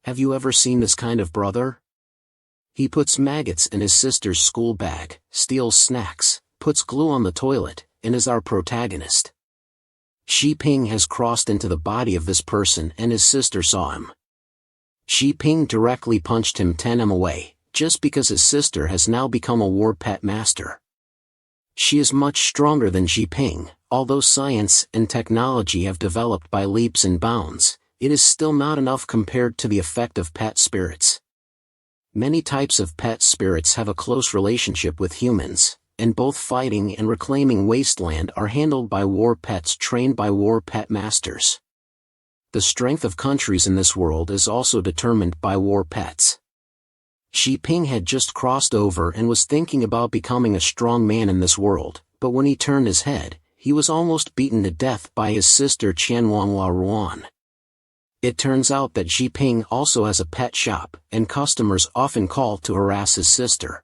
Have you ever seen this kind of brother? He puts maggots in his sister's school bag, steals snacks, puts glue on the toilet, and is our protagonist. Shi Ping has crossed into the body of this person and his sister saw him. Shi Ping directly punched him 10 away, just because his sister has now become a war pet master. She is much stronger than Shi Ping. Although science and technology have developed by leaps and bounds, it is still not enough compared to the effect of pet spirits. Many types of pet spirits have a close relationship with humans, and both fighting and reclaiming wasteland are handled by war pets trained by war pet masters. The strength of countries in this world is also determined by war pets. Shi Ping had just crossed over and was thinking about becoming a strong man in this world, but when he turned his head, he was almost beaten to death by his sister Qianhuanghua Ruan. It turns out that Shi Ping also has a pet shop, and customers often call to harass his sister.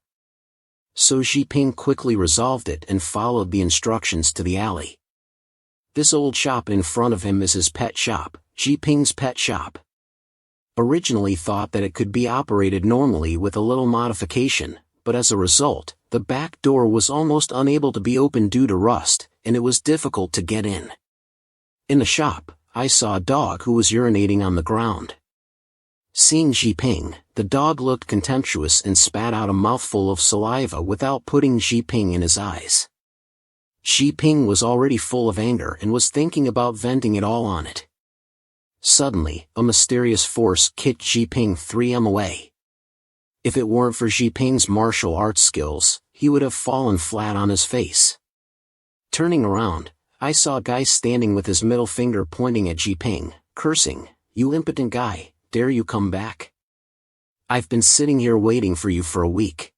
So Shi Ping quickly resolved it and followed the instructions to the alley. This old shop in front of him is his pet shop, Shi Ping's pet shop. Originally thought that it could be operated normally with a little modification, but as a result, the back door was almost unable to be opened due to rust, and it was difficult to get in. In the shop, I saw a dog who was urinating on the ground. Seeing Shi Ping, the dog looked contemptuous and spat out a mouthful of saliva without putting Shi Ping in his eyes. Shi Ping was already full of anger and was thinking about venting it all on it. Suddenly, a mysterious force kicked Shi Ping 3 away. If it weren't for Shi Ping's martial arts skills, he would have fallen flat on his face. Turning around, I saw a guy standing with his middle finger pointing at Shi Ping, cursing, "You impotent guy, dare you come back? I've been sitting here waiting for you for a week.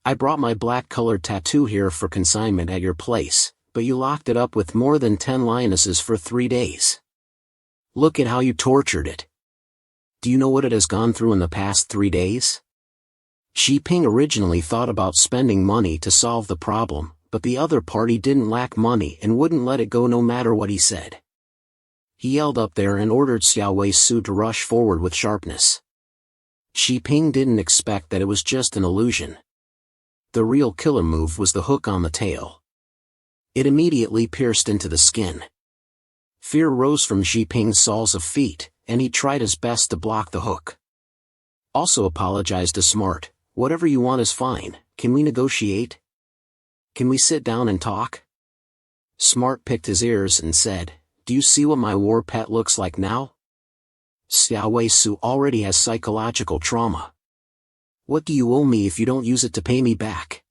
I brought my black-colored tattoo here for consignment at your place, but you locked it up with more than 10 lionesses for 3 days. Look at how you tortured it. Do you know what it has gone through in the past 3 days?" Shi Ping originally thought about spending money to solve the problem, but the other party didn't lack money and wouldn't let it go no matter what he said. He yelled up there and ordered Xiao Wei Su to rush forward with sharpness. Shi Ping didn't expect that it was just an illusion. The real killer move was the hook on the tail. It immediately pierced into the skin. Fear rose from Shi Ping's soles of feet, and he tried his best to block the hook. Also apologized to Smart, "Whatever you want is fine, can we negotiate? Can we sit down and talk?" Smart picked his ears and said, "Do you see what my war pet looks like now? Xiao Wei Su already has psychological trauma. What do you owe me if you don't use it to pay me back?"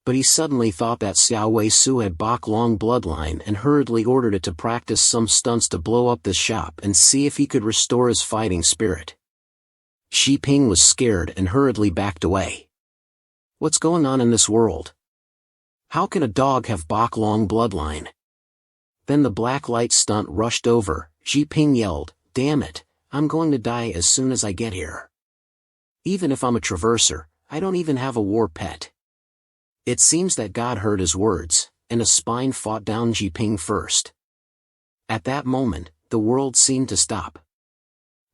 But he suddenly thought that Xiao Wei Su had Bok Long bloodline and hurriedly ordered it to practice some stunts to blow up this shop and see if he could restore his fighting spirit. Shi Ping was scared and hurriedly backed away. What's going on in this world? How can a dog have Bok Long bloodline? Then the black light stunt rushed over. Shi Ping yelled, "Damn it, I'm going to die as soon as I get here. Even if I'm a traverser, I don't even have a war pet." It seems that God heard his words, and a spine fought down Shi Ping first. At that moment, the world seemed to stop.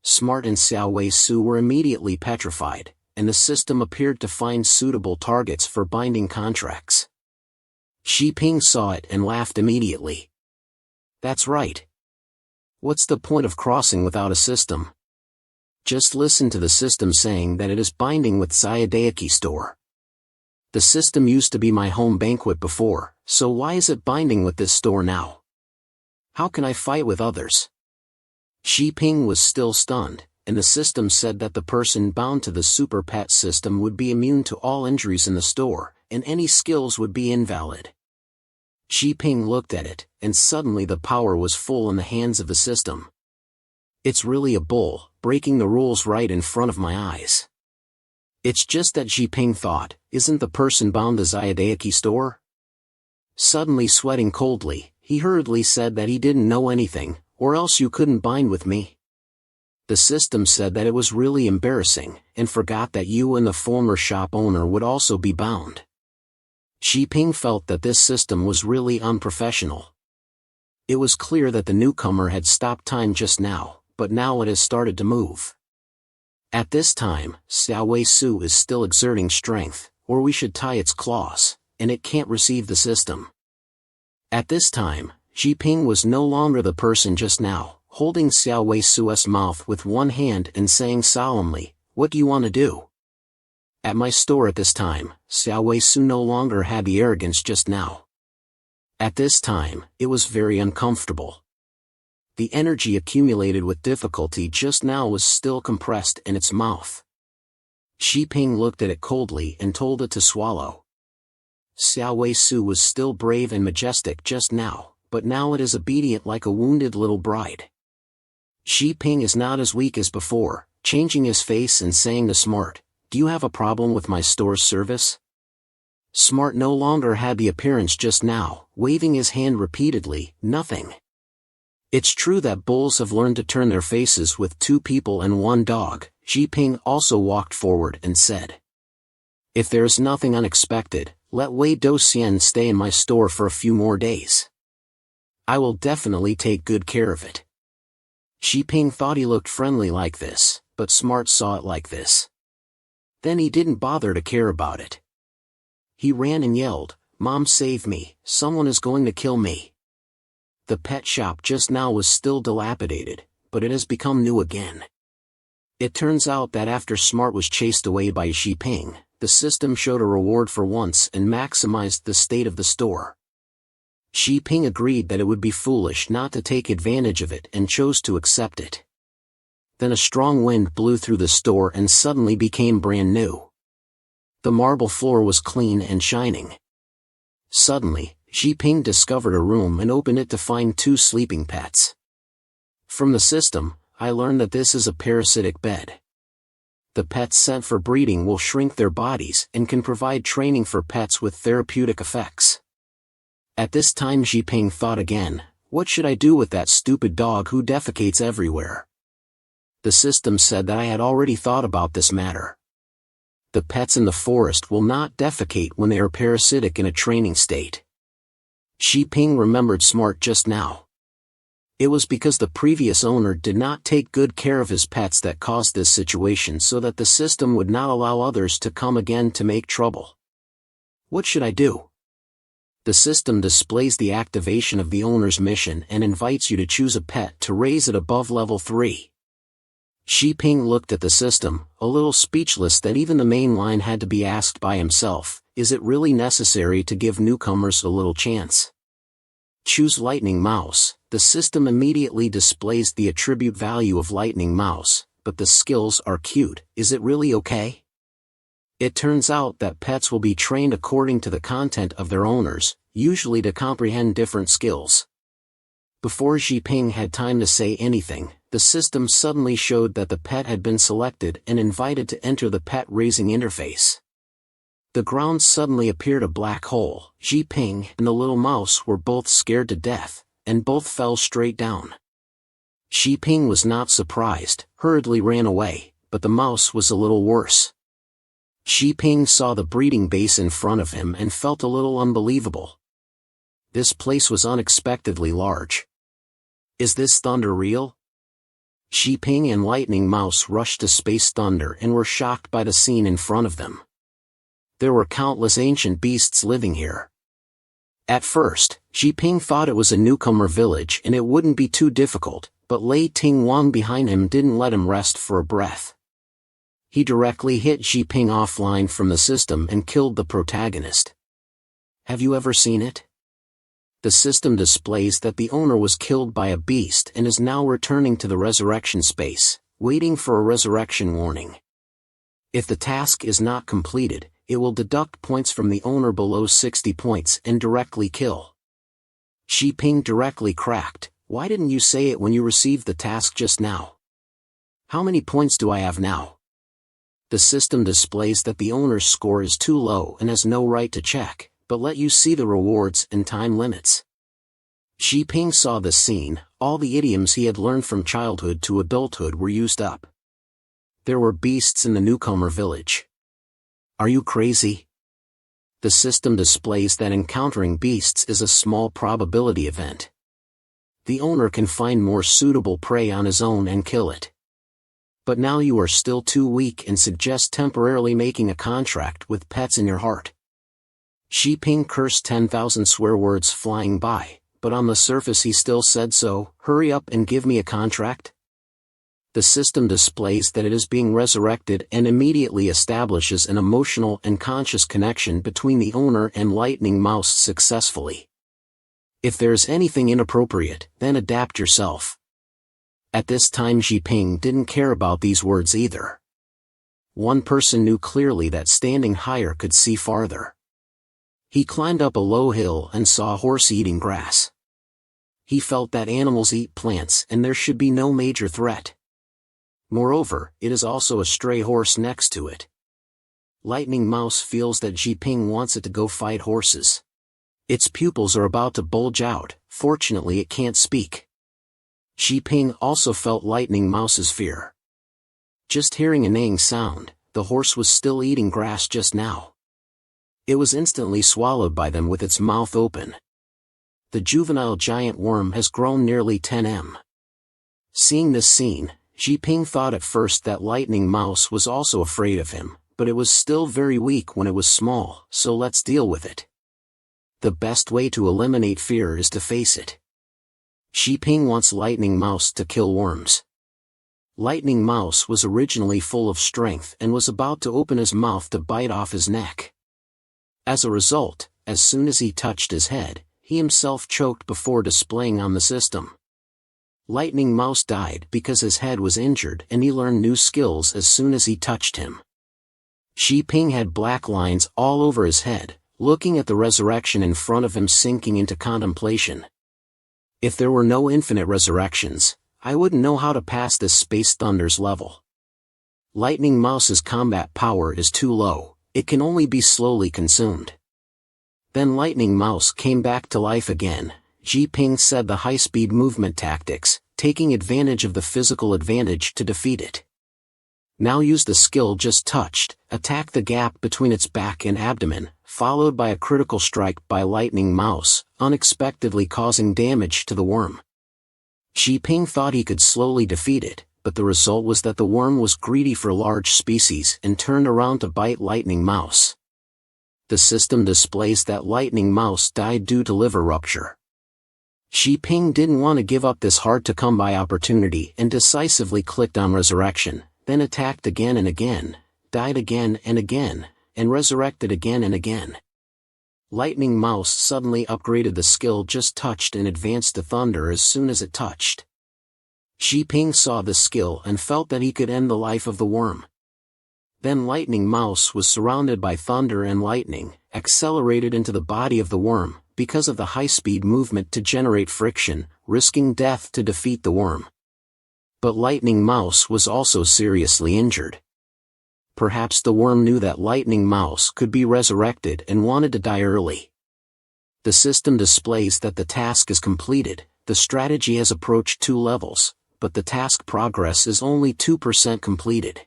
Smart and Xiao Wei Su were immediately petrified, and the system appeared to find suitable targets for binding contracts. Shi Ping saw it and laughed immediately. That's right. What's the point of crossing without a system? Just listen to the system saying that it is binding with Zayadaeki store. The system used to be my home banquet before, so why is it binding with this store now? How can I fight with others? Shi Ping was still stunned, and the system said that the person bound to the super pet system would be immune to all injuries in the store, and any skills would be invalid. Shi Ping looked at it, and suddenly the power was full in the hands of the system. It's really a bull, breaking the rules right in front of my eyes. It's just that Shi Ping thought, isn't the person bound to Zayadaeki store? Suddenly sweating coldly, he hurriedly said that he didn't know anything, or else you couldn't bind with me. The system said that it was really embarrassing, and forgot that you and the former shop owner would also be bound. Shi Ping felt that this system was really unprofessional. It was clear that the newcomer had stopped time just now, but now it has started to move. At this time, Xiao Wei Su is still exerting strength, or we should tie its claws, and it can't receive the system. At this time, Xi Ping was no longer the person just now, holding Xiao Wei Su's mouth with one hand and saying solemnly, "What do you want to do?" At my store at this time, Xiao Wei Su no longer had the arrogance just now. At this time, it was very uncomfortable. The energy accumulated with difficulty just now was still compressed in its mouth. Xi Ping looked at it coldly and told it to swallow. Xiao Wei Su was still brave and majestic just now, but now it is obedient like a wounded little bride. Xi Ping is not as weak as before, changing his face and saying to Smart, "Do you have a problem with my store's service?" Smart no longer had the appearance just now, waving his hand repeatedly, "Nothing." It's true that bulls have learned to turn their faces with two people and one dog. Xi Ping also walked forward and said, "If there is nothing unexpected, let Wei Douxian stay in my store for a few more days. I will definitely take good care of it." Xi Ping thought he looked friendly like this, but Smart saw it like this. Then he didn't bother to care about it. He ran and yelled, "Mom, save me, someone is going to kill me." The pet shop just now was still dilapidated, but it has become new again. It turns out that after Smart was chased away by Xi Ping, the system showed a reward for once and maximized the state of the store. Xi Ping agreed that it would be foolish not to take advantage of it and chose to accept it. Then a strong wind blew through the store and suddenly became brand new. The marble floor was clean and shining. Suddenly, Xi Ping discovered a room and opened it to find two sleeping pets. From the system, I learned that this is a parasitic bed. The pets sent for breeding will shrink their bodies and can provide training for pets with therapeutic effects. At this time Xi Ping thought again, what should I do with that stupid dog who defecates everywhere? The system said that I had already thought about this matter. The pets in the forest will not defecate when they are parasitic in a training state. Xi Ping remembered Smart just now. It was because the previous owner did not take good care of his pets that caused this situation, so that the system would not allow others to come again to make trouble. What should I do? The system displays the activation of the owner's mission and invites you to choose a pet to raise it above level 3. Xi Ping looked at the system, a little speechless that even the main line had to be asked by himself, is it really necessary to give newcomers a little chance? Choose Lightning Mouse. The system immediately displays the attribute value of Lightning Mouse, but the skills are cute. Is it really okay? It turns out that pets will be trained according to the content of their owners, usually to comprehend different skills. Before Xi Ping had time to say anything, the system suddenly showed that the pet had been selected and invited to enter the pet raising interface. The ground suddenly appeared a black hole. Xi Ping and the little mouse were both scared to death, and both fell straight down. Xi Ping was not surprised, hurriedly ran away, but the mouse was a little worse. Xi Ping saw the breeding base in front of him and felt a little unbelievable. This place was unexpectedly large. Is this thunder real? Xi Ping and Lightning Mouse rushed to Space Thunder and were shocked by the scene in front of them. There were countless ancient beasts living here. At first, Xi Ping thought it was a newcomer village and it wouldn't be too difficult, but Lei Ting Wang behind him didn't let him rest for a breath. He directly hit Xi Ping offline from the system and killed the protagonist. Have you ever seen it? The system displays that the owner was killed by a beast and is now returning to the resurrection space, waiting for a resurrection warning. If the task is not completed, it will deduct points from the owner below 60 points and directly kill. Xi Ping directly cracked, why didn't you say it when you received the task just now? How many points do I have now? The system displays that the owner's score is too low and has no right to check, but let you see the rewards and time limits. Xi Ping saw this scene, all the idioms he had learned from childhood to adulthood were used up. There were beasts in the newcomer village. Are you crazy? The system displays that encountering beasts is a small probability event. The owner can find more suitable prey on his own and kill it. But now you are still too weak and suggest temporarily making a contract with pets in your heart. Xi Ping cursed 10,000 swear words flying by, but on the surface he still said, "So, hurry up and give me a contract?" The system displays that it is being resurrected and immediately establishes an emotional and conscious connection between the owner and Lightning Mouse successfully. If there is anything inappropriate, then adapt yourself. At this time Xi Ping didn't care about these words either. One person knew clearly that standing higher could see farther. He climbed up a low hill and saw a horse eating grass. He felt that animals eat plants and there should be no major threat. Moreover, it is also a stray horse next to it. Lightning Mouse feels that Xi Ping wants it to go fight horses. Its pupils are about to bulge out, fortunately it can't speak. Xi Ping also felt Lightning Mouse's fear. Just hearing a neighing sound, the horse was still eating grass just now. It was instantly swallowed by them with its mouth open. The juvenile giant worm has grown nearly 10 m. Seeing this scene, Xi Ping thought at first that Lightning Mouse was also afraid of him, but it was still very weak when it was small, so let's deal with it. The best way to eliminate fear is to face it. Xi Ping wants Lightning Mouse to kill worms. Lightning Mouse was originally full of strength and was about to open his mouth to bite off his neck. As a result, as soon as he touched his head, he himself choked before displaying on the system. Lightning Mouse died because his head was injured and he learned new skills as soon as he touched him. Xi Ping had black lines all over his head, looking at the resurrection in front of him, sinking into contemplation. If there were no infinite resurrections, I wouldn't know how to pass this Space Thunder's level. Lightning Mouse's combat power is too low, it can only be slowly consumed. Then Lightning Mouse came back to life again. Xi Ping said the high-speed movement tactics, taking advantage of the physical advantage to defeat it. Now use the skill just touched, attack the gap between its back and abdomen, followed by a critical strike by Lightning Mouse, unexpectedly causing damage to the worm. Xi Ping thought he could slowly defeat it, but the result was that the worm was greedy for large species and turned around to bite Lightning Mouse. The system displays that Lightning Mouse died due to liver rupture. Xi Ping didn't want to give up this hard-to-come-by opportunity and decisively clicked on Resurrection, then attacked again and again, died again and again, and resurrected again and again. Lightning Mouse suddenly upgraded the skill just touched and advanced to Thunder as soon as it touched. Xi Ping saw the skill and felt that he could end the life of the worm. Then Lightning Mouse was surrounded by thunder and lightning, accelerated into the body of the worm, because of the high-speed movement to generate friction, risking death to defeat the worm. But Lightning Mouse was also seriously injured. Perhaps the worm knew that Lightning Mouse could be resurrected and wanted to die early. The system displays that the task is completed, the strategy has approached 2 levels, but the task progress is only 2% completed.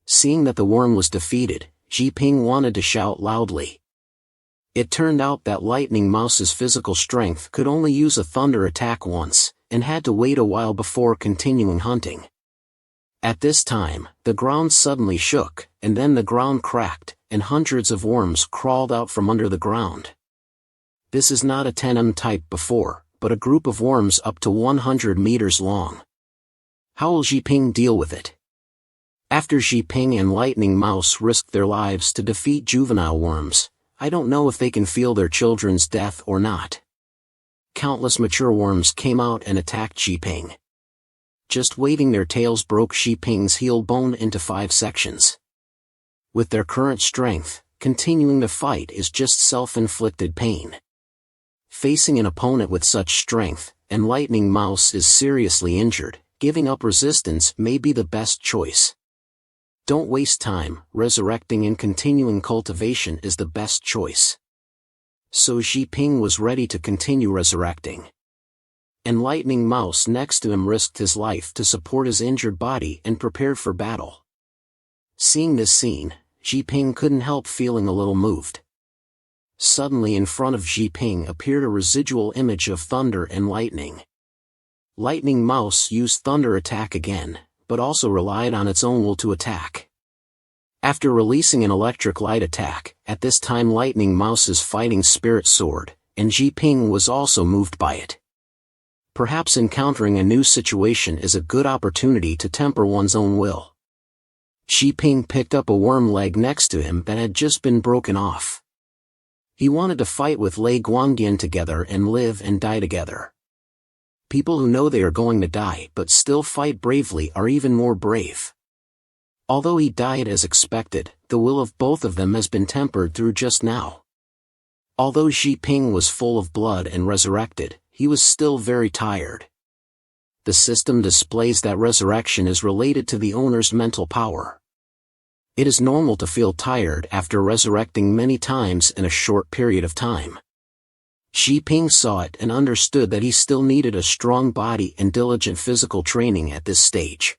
Seeing that the worm was defeated, Xi Ping wanted to shout loudly. It turned out that Lightning Mouse's physical strength could only use a thunder attack once, and had to wait a while before continuing hunting. At this time, the ground suddenly shook, and then the ground cracked, and hundreds of worms crawled out from under the ground. This is not a 10M type before, but a group of worms up to 100 meters long. How will Xi Ping deal with it? After Xi Ping and Lightning Mouse risked their lives to defeat juvenile worms, I don't know if they can feel their children's death or not. Countless mature worms came out and attacked Xi Ping. Just waving their tails broke Xi Ping's heel bone into 5 sections. With their current strength, continuing the fight is just self-inflicted pain. Facing an opponent with such strength, and Lightning Mouse is seriously injured, giving up resistance may be the best choice. Don't waste time, resurrecting and continuing cultivation is the best choice. So Xi Ping was ready to continue resurrecting. And Lightning Mouse next to him risked his life to support his injured body and prepared for battle. Seeing this scene, Xi Ping couldn't help feeling a little moved. Suddenly in front of Xi Ping appeared a residual image of thunder and lightning. Lightning Mouse used thunder attack again, but also relied on its own will to attack. After releasing an electric light attack, at this time Lightning Mouse's fighting spirit soared, and Ji-Ping was also moved by it. Perhaps encountering a new situation is a good opportunity to temper one's own will. Ji-Ping picked up a worm leg next to him that had just been broken off. He wanted to fight with Lei Guangdian together and live and die together. People who know they are going to die but still fight bravely are even more brave. Although he died as expected, the will of both of them has been tempered through just now. Although Ji-Ping was full of blood and resurrected, he was still very tired. The system displays that resurrection is related to the owner's mental power. It is normal to feel tired after resurrecting many times in a short period of time. Ji-Ping saw it and understood that he still needed a strong body and diligent physical training at this stage.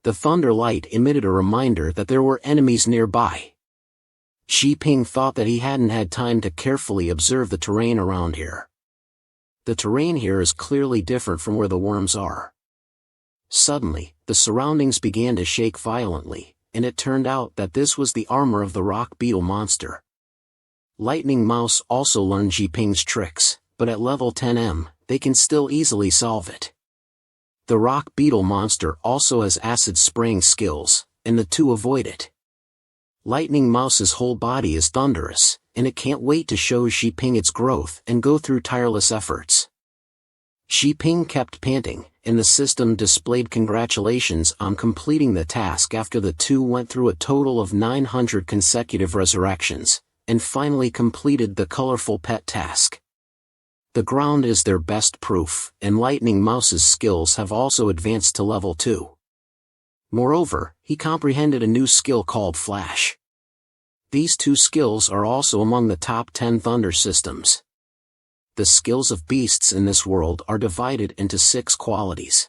The thunder light emitted a reminder that there were enemies nearby. Ji-Ping thought that he hadn't had time to carefully observe the terrain around here. The terrain here is clearly different from where the worms are. Suddenly, the surroundings began to shake violently, and it turned out that this was the armor of the rock beetle monster. Lightning Mouse also learned Ji-Ping's tricks, but at level 10M, they can still easily solve it. The rock beetle monster also has acid spraying skills, and the two avoid it. Lightning Mouse's whole body is thunderous, and it can't wait to show Ji-Ping its growth and go through tireless efforts. Ji-Ping kept panting, and the system displayed congratulations on completing the task after the two went through a total of 900 consecutive resurrections, and finally completed the colorful pet task. The ground is their best proof, and Lightning Mouse's skills have also advanced to level 2. Moreover, he comprehended a new skill called Flash. These two skills are also among the top 10 thunder systems. The skills of beasts in this world are divided into 6 qualities.